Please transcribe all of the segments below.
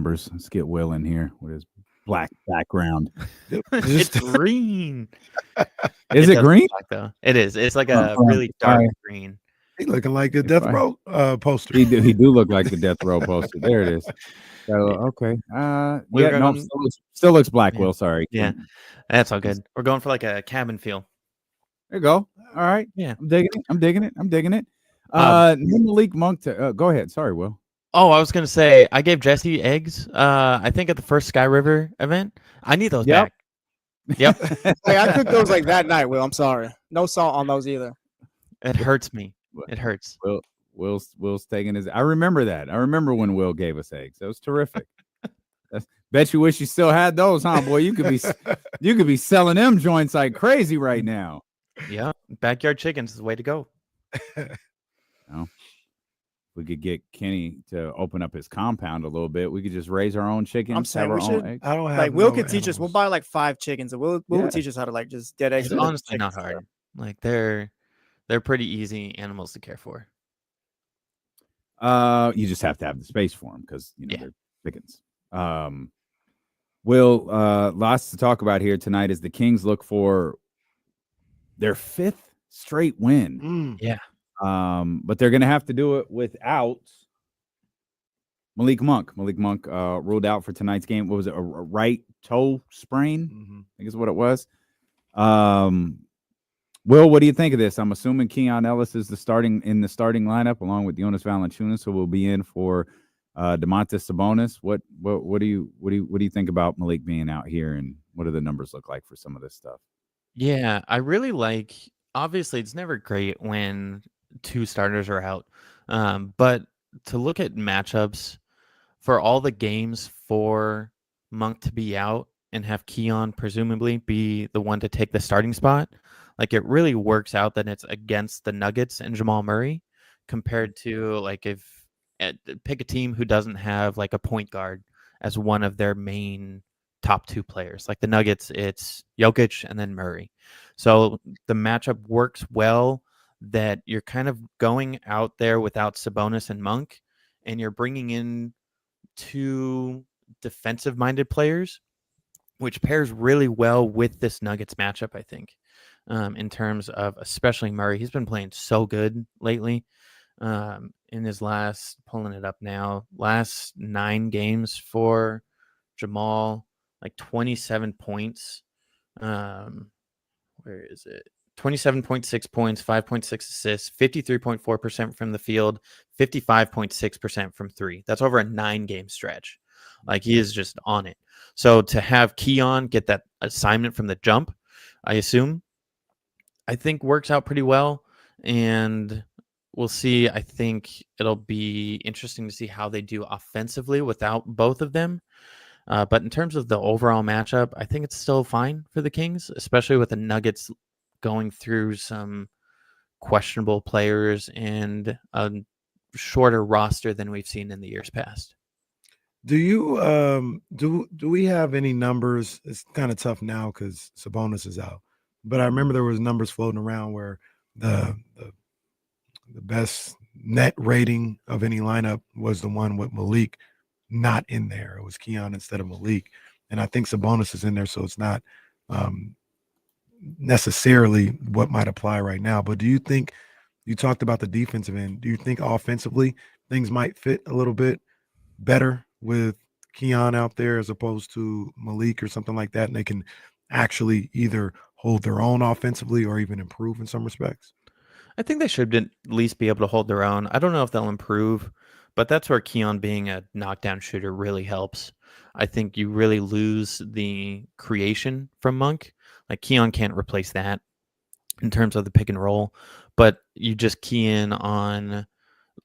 numbers. Let's get Will in here with his black background. It's green. Is it does green? look black, though. It is. It's like a really dark green. He looking like the Death Row poster. He do look like the Death Row poster. There it is. So okay. Still looks black. Will, sorry. Yeah, that's all good. We're going for like a cabin feel. There you go. All right. Yeah, I'm digging it. Malik Monk. Go ahead. Sorry, Will. Oh, I was gonna say I gave Jesse eggs. I think at the first Sky River event. I need those back. Yep. Hey, I cooked those like that night, Will. I'm sorry. No salt on those either. It hurts me. It hurts. Will's taking his. I remember that. I remember when Will gave us eggs. That was terrific. Bet you wish you still had those, huh, boy? You could be selling them joints like crazy right now. Yeah, backyard chickens is the way to go. We could get Kenny to open up his compound a little bit. We could just raise our own chickens. I'm saying have we our own should. eggs. I don't have Like Will no could teach us. We'll buy like 5 chickens, and Will will teach us how to like just get eggs. It's honestly not hard. Like they're pretty easy animals to care for. You just have to have the space for them because they're chickens. Will, lots to talk about here tonight as the Kings look for their 5th straight win. Yeah. But they're going to have to do it without Malik Monk. Malik Monk ruled out for tonight's game. What was it? A right toe sprain? I think is what it was. Will, what do you think of this? I'm assuming Keon Ellis is in the starting lineup along with Jonas Valanciunas, who will be in for Domantas Sabonis. What do you think about Malik being out here, and what do the numbers look like for some of this stuff? Yeah, I really like. Obviously, it's never great when 2 starters are out, but to look at matchups for all the games for Monk to be out and have Keon presumably be the one to take the starting spot, like it really works out that it's against the Nuggets and Jamal Murray compared to like if pick a team who doesn't have like a point guard as one of their main top 2 players. Like the Nuggets, it's Jokic and then Murray. So the matchup works well that you're kind of going out there without Sabonis and Monk, and you're bringing in 2 defensive-minded players, which pairs really well with this Nuggets matchup, I think, in terms of especially Murray. He's been playing so good lately. In his last 9 games for Jamal, like 27 points. Where is it? 27.6 points, 5.6 assists, 53.4% from the field, 55.6% from 3. That's over a 9-game stretch. Like he is just on it. So to have Keon get that assignment from the jump, I assume, I think works out pretty well. And we'll see. I think it'll be interesting to see how they do offensively without both of them. But in terms of the overall matchup, I think it's still fine for the Kings, especially with the Nuggets going through some questionable players and a shorter roster than we've seen in the years past. Do you do we have any numbers? It's kind of tough now because Sabonis is out, but I remember there was numbers floating around where the best net rating of any lineup was the one with Malik not in there. It was Keon instead of Malik, and I think Sabonis is in there, so it's not necessarily what might apply right now. But do you think, you talked about the defensive end, do you think offensively things might fit a little bit better with Keon out there as opposed to Malik or something like that, and they can actually either hold their own offensively or even improve in some respects? I think they should at least be able to hold their own. I don't know if they'll improve, but that's where Keon being a knockdown shooter really helps. I think you really lose the creation from Monk. Like Keon can't replace that in terms of the pick and roll, but you just key in on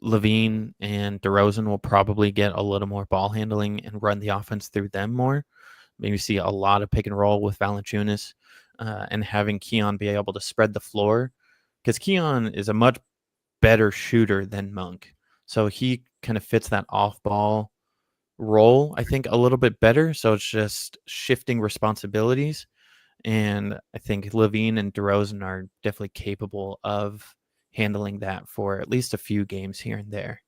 Levine, and DeRozan will probably get a little more ball handling and run the offense through them more. Maybe see a lot of pick and roll with Valanciunas, and having Keon be able to spread the floor, because Keon is a much better shooter than Monk. So he kind of fits that off-ball role, I think, a little bit better. So it's just shifting responsibilities. And I think Levine and DeRozan are definitely capable of handling that for at least a few games here and there.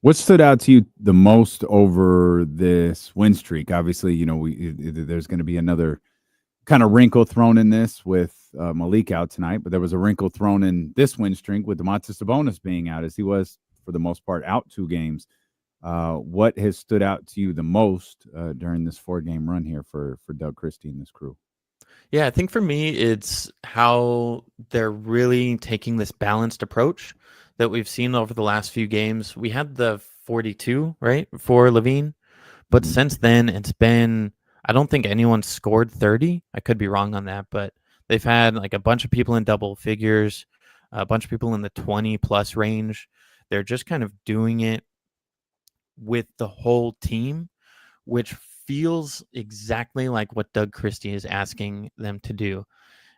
What stood out to you the most over this win streak? Obviously, there's going to be another kind of wrinkle thrown in this with Malik out tonight, but there was a wrinkle thrown in this win streak with Domantas Sabonis being out, as he was for the most part out 2 games. What has stood out to you the most during this 4-game run here for Doug Christie and this crew? Yeah, I think for me, it's how they're really taking this balanced approach that we've seen over the last few games. We had the 42, right, for Levine, but Mhm. since then it's been, I don't think anyone scored 30. I could be wrong on that, but they've had like a bunch of people in double figures, a bunch of people in the 20 plus range. They're just kind of doing it with the whole team, which feels exactly like what Doug Christie is asking them to do.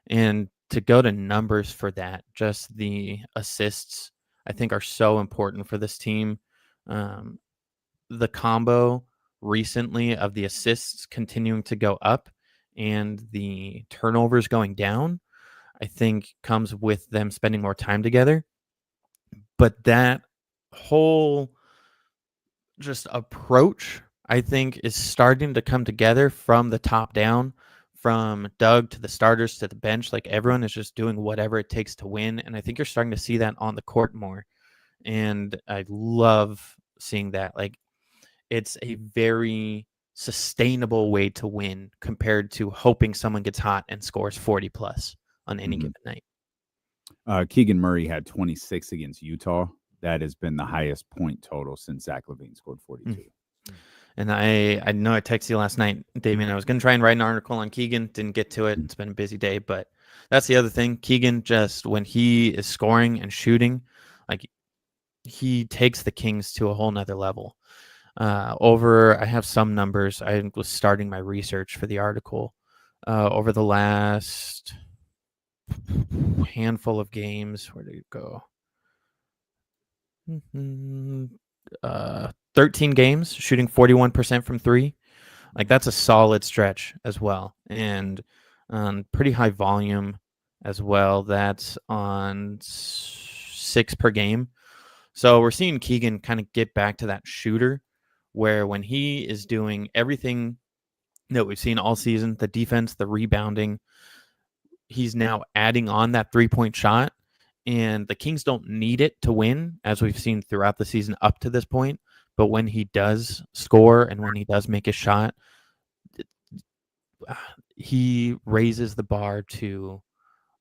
And to go to numbers for that, just the assists, I think are so important for this team. The combo recently of the assists continuing to go up and the turnovers going down, I think comes with them spending more time together. But that whole just approach, I think, is starting to come together from the top down, from Doug to the starters to the bench. Like everyone is just doing whatever it takes to win. And I think you're starting to see that on the court more. And I love seeing that. Like it's a very sustainable way to win compared to hoping someone gets hot and scores 40 plus on any given night. Keegan Murray had 26 against Utah. That has been the highest point total since Zach LaVine scored 42. And I know I texted you last night, Damien. I was going to try and write an article on Keegan. Didn't get to it. It's been a busy day, but that's the other thing. Keegan, just when he is scoring and shooting, like he takes the Kings to a whole nother level. I have some numbers. I was starting my research for the article. Over the last handful of games, where did it go? 13 games, shooting 41% from 3. Like that's a solid stretch as well, and pretty high volume as well. That's on 6 per game. So we're seeing Keegan kind of get back to that shooter where when he is doing everything that we've seen all season, the defense, the rebounding, he's now adding on that 3-point shot. And the Kings don't need it to win, as we've seen throughout the season up to this point. But when he does score and when he does make a shot, he raises the bar to,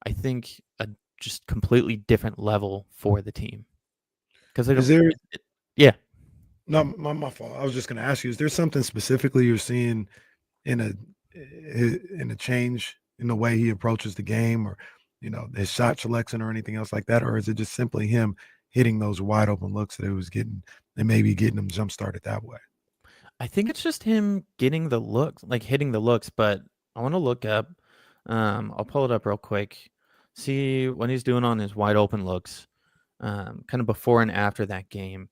I think, a just completely different level for the team. Because yeah. No, my fault. I was just going to ask you: is there something specifically you're seeing in a change in the way he approaches the game, or his shot selection, or anything else like that, or is it just simply him hitting those wide open looks that it was getting, and maybe getting him jump started that way? I think it's just him getting the looks, like hitting the looks. But I want to look up. I'll pull it up real quick. See what he's doing on his wide open looks, kind of before and after that game.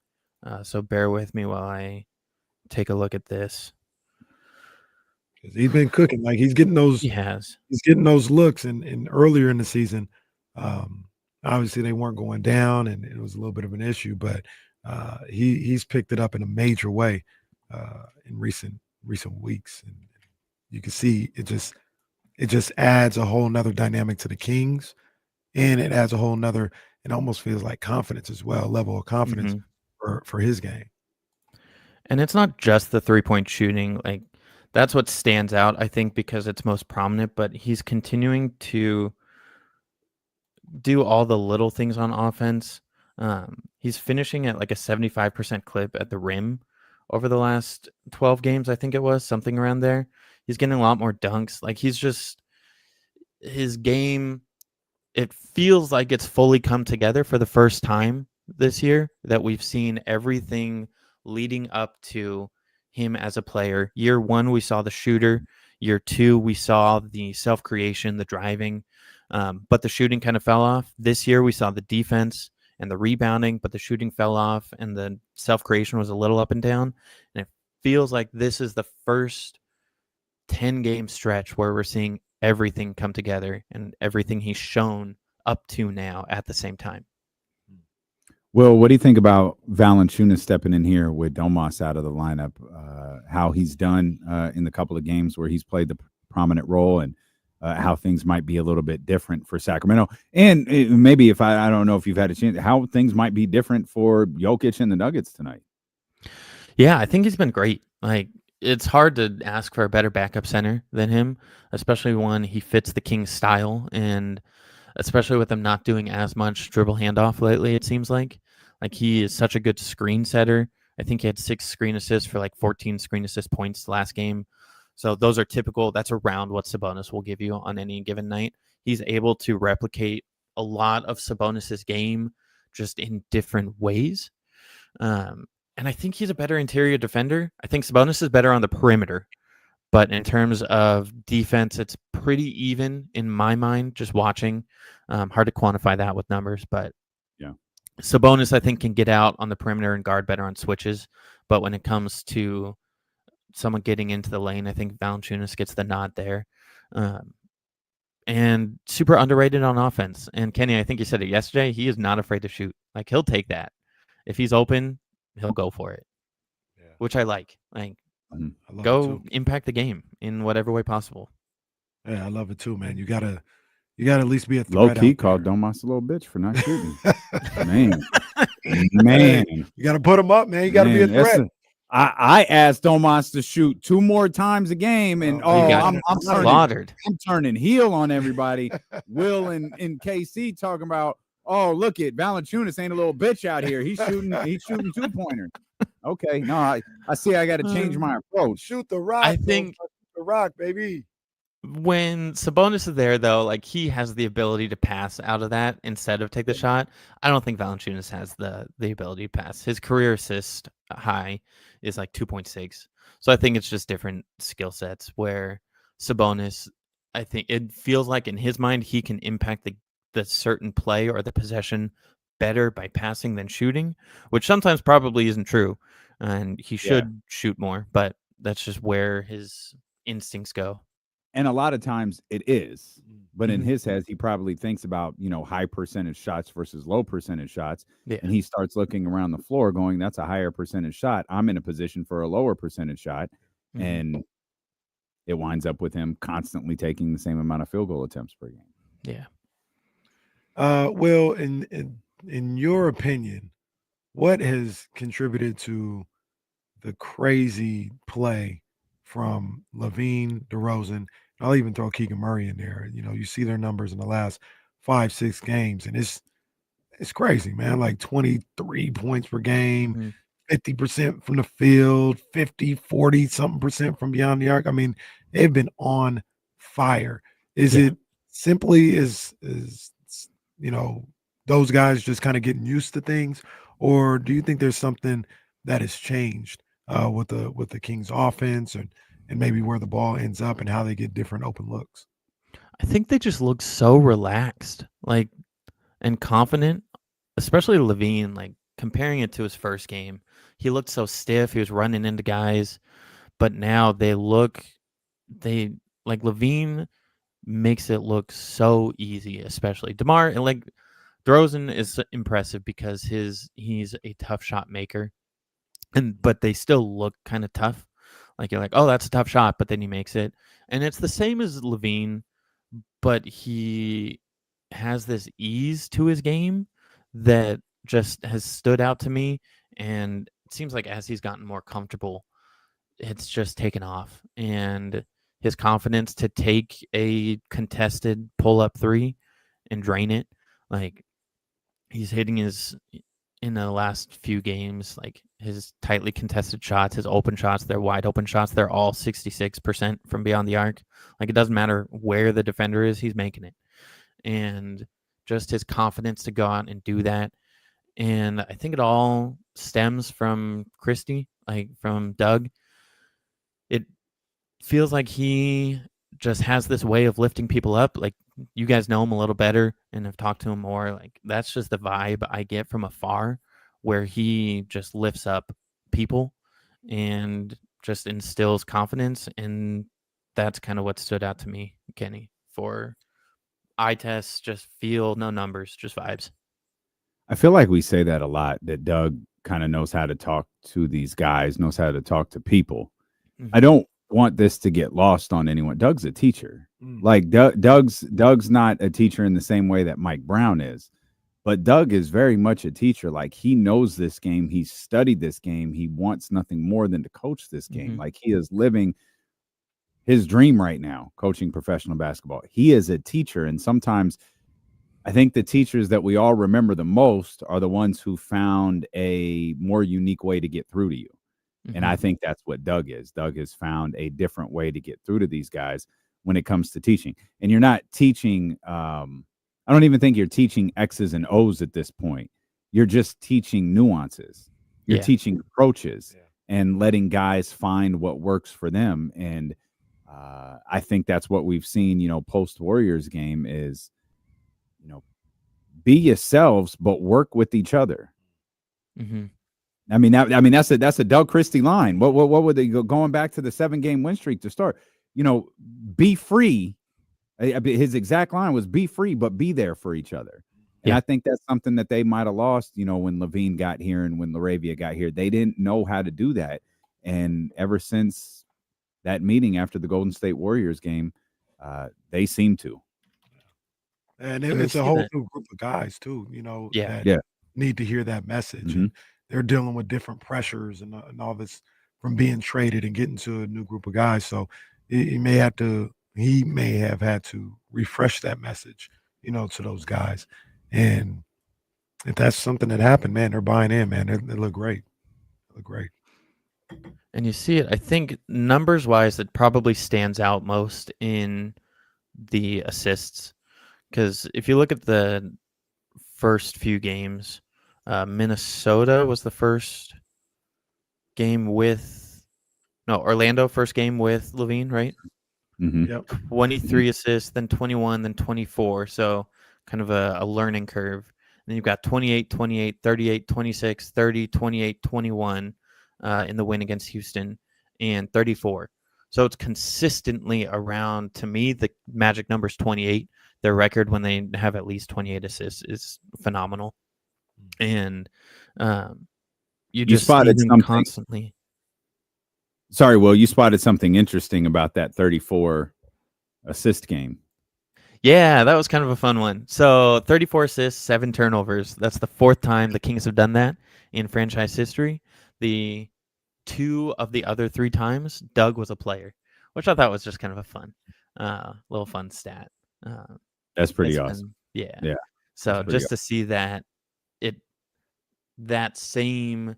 So bear with me while I take a look at this. He's been cooking, like he's getting those. He has. He's getting those looks, and earlier in the season, obviously they weren't going down, and it was a little bit of an issue, but he's picked it up in a major way in recent weeks, and you can see it just adds a whole nother dynamic to the Kings, and it adds a whole nother. It almost feels like confidence as well, level of confidence for his game. And it's not just the 3-point shooting. Like that's what stands out, I think, because it's most prominent, but he's continuing to do all the little things on offense. He's finishing at like a 75% clip at the rim over the last 12 games. I think it was something around there. He's getting a lot more dunks. Like his game, it feels like it's fully come together for the first time this year, that we've seen everything leading up to him as a player. Year 1, we saw the shooter. Year 2, we saw the self-creation, the driving, but the shooting kind of fell off. This year, we saw the defense and the rebounding, but the shooting fell off, and the self-creation was a little up and down. And it feels like this is the first 10-game stretch where we're seeing everything come together and everything he's shown up to now at the same time. Well, what do you think about Valanciunas stepping in here with Domas out of the lineup? How he's done in the couple of games where he's played the prominent role, and how things might be a little bit different for Sacramento, and maybe if I don't know if you've had a chance, how things might be different for Jokic and the Nuggets tonight. Yeah, I think he's been great. Like, it's hard to ask for a better backup center than him, especially when he fits the Kings style, and especially with him not doing as much dribble handoff lately. It seems like he is such a good screen setter. I think he had 6 screen assists for like 14 screen assist points last game. So those are typical. That's around what Sabonis will give you on any given night. He's able to replicate a lot of Sabonis's game just in different ways. And I think he's a better interior defender. I think Sabonis is better on the perimeter. But in terms of defense, it's pretty even in my mind, just watching. Hard to quantify that with numbers, but yeah, Sabonis, I think, can get out on the perimeter and guard better on switches. But when it comes to someone getting into the lane, I think Valanciunas gets the nod there. And super underrated on offense. And Kenny, I think you said it yesterday, he is not afraid to shoot. Like, he'll take that. If he's open, he'll go for it, which I like. Like, go impact the game in whatever way possible. Yeah, I love it too, man. You gotta at least be a Low threat. key called Domas a little bitch for not shooting. man, you gotta put him up, man. You gotta be a threat. I asked Domas to shoot 2 more times a game, and I'm slaughtered. I'm turning heel on everybody. Will and KC talking about, oh, look at Valanciunas ain't a little bitch out here. He's shooting 2-pointers. Okay, no, I see. I got to change my approach. Shoot the rock. I think the rock, baby. When Sabonis is there, though, like, he has the ability to pass out of that instead of take the shot. I don't think Valanciunas has the ability to pass. His career assist high is like 2.6. So I think it's just different skill sets where Sabonis, I think it feels like in his mind, he can impact the certain play or the possession better by passing than shooting, which sometimes probably isn't true. And he should shoot more, but that's just where his instincts go. And a lot of times it is, but in his head, he probably thinks about, high percentage shots versus low percentage shots. Yeah. And he starts looking around the floor going, that's a higher percentage shot. I'm in a position for a lower percentage shot. And it winds up with him constantly taking the same amount of field goal attempts per game. Yeah. Will, in your opinion, what has contributed to the crazy play from Levine, DeRozan? I'll even throw Keegan Murray in there. You see their numbers in the last 5-6 games, and it's crazy, man. Like 23 points per game, 50% from the field, 50, 40 something percent from beyond the arc. I mean, they've been on fire. Is it simply as those guys just kind of getting used to things, or do you think there's something that has changed with the Kings offense and maybe where the ball ends up and how they get different open looks? I think they just look so relaxed, and confident, especially Levine, comparing it to his first game. He looked so stiff. He was running into guys, but now Levine makes it look so easy, especially DeMar, and DeRozan is impressive because he's a tough shot maker, but they still look kind of tough. Like, you're like, oh, that's a tough shot, but then he makes it. And it's the same as Levine, but he has this ease to his game that just has stood out to me. And it seems like as he's gotten more comfortable, it's just taken off. And his confidence to take a contested pull-up 3 and drain it, he's hitting in the last few games, his tightly contested shots, his open shots, their wide open shots, they're all 66% from beyond the arc. It doesn't matter where the defender is, he's making it. And just his confidence to go out and do that. And I think it all stems from Christie, from Doug. It feels like he just has this way of lifting people up. You guys know him a little better and have talked to him more. That's just the vibe I get from afar, where he just lifts up people and just instills confidence. And that's kind of what stood out to me, Kenny, for eye tests, just feel, no numbers, just vibes. I feel like we say that a lot, that Doug kind of knows how to talk to these guys, knows how to talk to people. I don't want this to get lost on anyone. Doug's a teacher. Like Doug's not a teacher in the same way that Mike Brown is, but Doug is very much a teacher. Like, he knows this game. He's studied this game. He wants nothing more than to coach this game. Like, he is living his dream right now, coaching professional basketball. He is a teacher. And sometimes I think the teachers that we all remember the most are the ones who found a more unique way to get through to you. And I think that's what Doug is. Doug has found a different way to get through to these guys when it comes to teaching. And you're not teaching, I don't even think you're teaching X's and O's at this point. You're just teaching nuances. You're teaching approaches and letting guys find what works for them. And I think that's what we've seen, post Warriors game is, be yourselves, but work with each other. I mean, that's a Doug Christie line. What would they go going back to the 7-game win streak to start? Be free. His exact line was be free, but be there for each other. And I think that's something that they might have lost, when Levine got here and when LaRavia got here. They didn't know how to do that. And ever since that meeting after the Golden State Warriors game, they seem to. And it's a whole new group of guys too, that need to hear that message. And they're dealing with different pressures and all this from being traded and getting to a new group of guys. So he may have had to refresh that message, to those guys. And if that's something that happened, man, they're buying in, man. They look great. They look great. And you see it, I think, numbers wise, it probably stands out most in the assists. Because if you look at the first few games, Minnesota was the first game Orlando first game with Levine, right? Yep. 23 assists, then 21, then 24. So kind of a learning curve. And then you've got 28, 28, 38, 26, 30, 28, 21 in the win against Houston, and 34. So it's consistently around, to me, the magic number is 28. Their record when they have at least 28 assists is phenomenal. And you just spotted see them something constantly. Sorry, Will, you spotted something interesting about that 34 assist game. Yeah, that was kind of a fun one. So 34 assists, 7 turnovers. That's the 4th time the Kings have done that in franchise history. The 2 of the other 3 times, Doug was a player, which I thought was just kind of a fun, little fun stat. That's pretty awesome. Yeah. So just to see that that same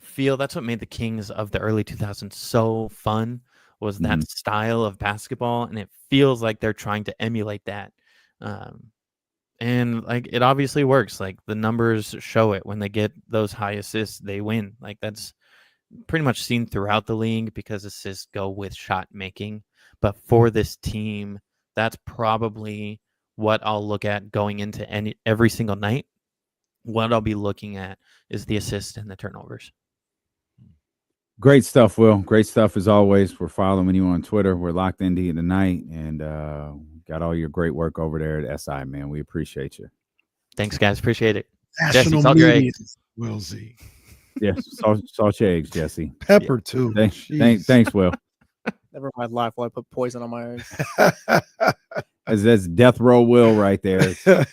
feel, that's what made the Kings of the early 2000s so fun, was that style of basketball, and it feels like they're trying to emulate that. And like, it obviously works. Like, the numbers show it. When they get those high assists, they win. Like, that's pretty much seen throughout the league because assists go with shot making. But for this team, that's probably what I'll look at going into every single night. What I'll be looking at is the assists and the turnovers. Great stuff, Will. Great stuff as always. We're following you on Twitter. We're locked into you tonight, and got all your great work over there at SI, man. We appreciate you. Thanks, guys. Appreciate it. National Jesse, salt your media, eggs. Will Z. Yeah, salt your eggs, Jesse. Pepper too. Thanks, Will. Never in my life will I put poison on my eggs. That's death row Will right there.